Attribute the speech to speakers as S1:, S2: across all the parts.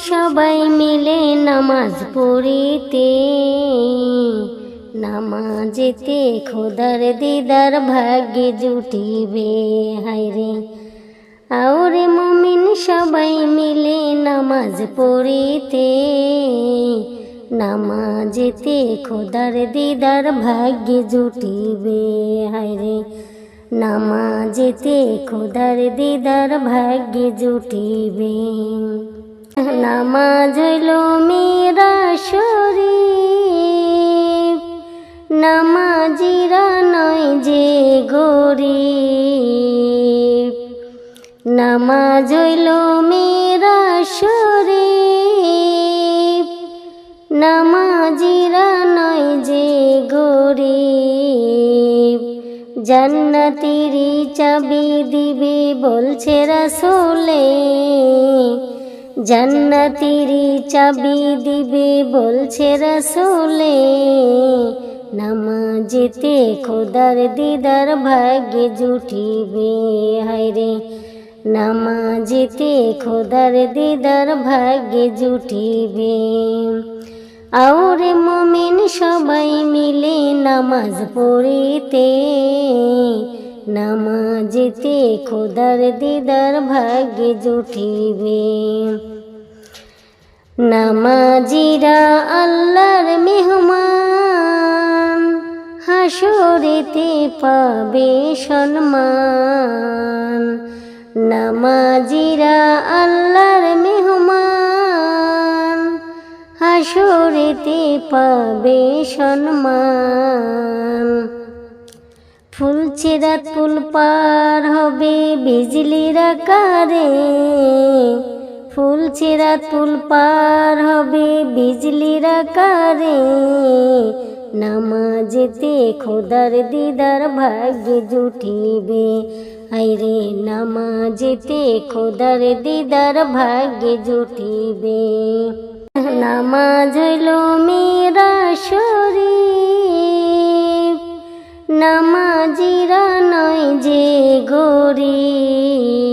S1: সবাই মিলে নামাজ পড়িতে, নামাজেতে খোদার দিদার ভাগ্যে জুটিবে। হায়রে আওরে মুমিন সবাই মিলে নামাজ পড়িতে, নামাজেতে খোদার দিদার ভাগ্যে জুটিবে। হায়রে নামাজেতে খোদার দিদার ভাগ্যে জুটিবে। নামাজ হইল মেরা শরীফ, নামাজিরা নয় যে গরিব। নামাজ হইল মেরা শরীফ, নামাজিরা নয় যে গরিব। জান্নাতেরই চাবি দিবে বলছে রাসূলে, জান্নাতেরই চাবি দিবে বলছে রাসূলে। নামাজেতে খোদার দিদার ভাগ্যে জুটিবে। হায়রে নামাজেতে খোদার দিদার ভাগ্যে জুটিবে। আওরে মুমিন সবাই মিলে নামাজ পড়িতে, নামাজেতে খোদার দিদার ভাগ্যে জুটিবে। নামাজিরা আল্লাহর মেহমান, হাসরেতে পাবে সম্মান। নামাজিরা আল্লাহর মেহমান, হাসরেতে পাবে সম্মান। ফুলছেরাত পুল পার হবে বিজলির আকারে, ফুলছেরাত পুল পার হবে বিজলির আকারে। নামাজেতে খোদার দিদার ভাগ্যে জুটিবে। হায়রে নামাজেতে খোদার দিদার ভাগ্যে জুটিবে। নামাজ হইল মেরা শরীফ, নামাজিরা নয় যে গরিব।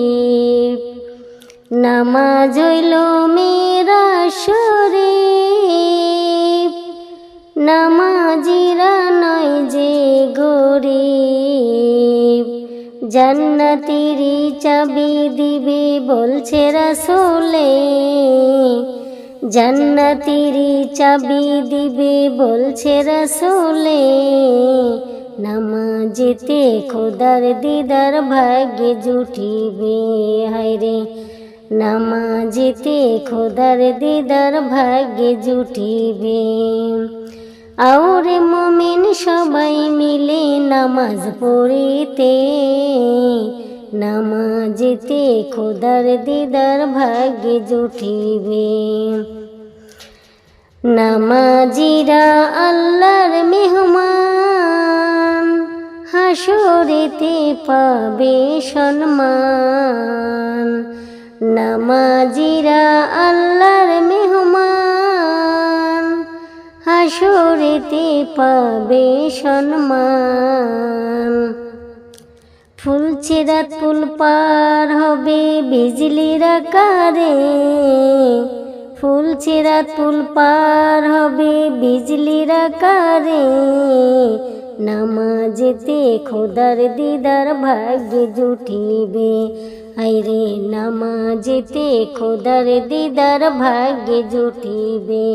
S1: নামাজ হইল মেরা শরীফ, নামাজিরা নয় যে গরিব। জান্নাতেরই চাবি দিবে বলছে রাসূলে, জান্নাতেরই চাবি দিবে বলছে রাসূলে। নামাজেতে খোদার দিদার ভাগ্যে জুটিবে। হায়রে নামাজেতে খোদার দিদার ভাগ্যে জুটিবে। আওরে মুমিন সবাই মিলে নামাজ পড়িতে, নামাজেতে খোদার দিদার ভাগ্যে জুটিবে। নামাজিরা আল্লাহর মেহমান, হাসরেতে পাবে সম্মান। নামাজিরা আল্লাহর মেহমান, হাসরেতে পাবে সম্মান। ফুলছেরাত পুল পার হবে বিজলির আকারে, ফুলছেরাত পুল পার হবে বিজলির আকারে। নামাজেতে খোদার দিদার ভাগ্যে জুটিবে। হায়রে নামাজেতে খোদার দিদার ভাগ্যে জুটিবে।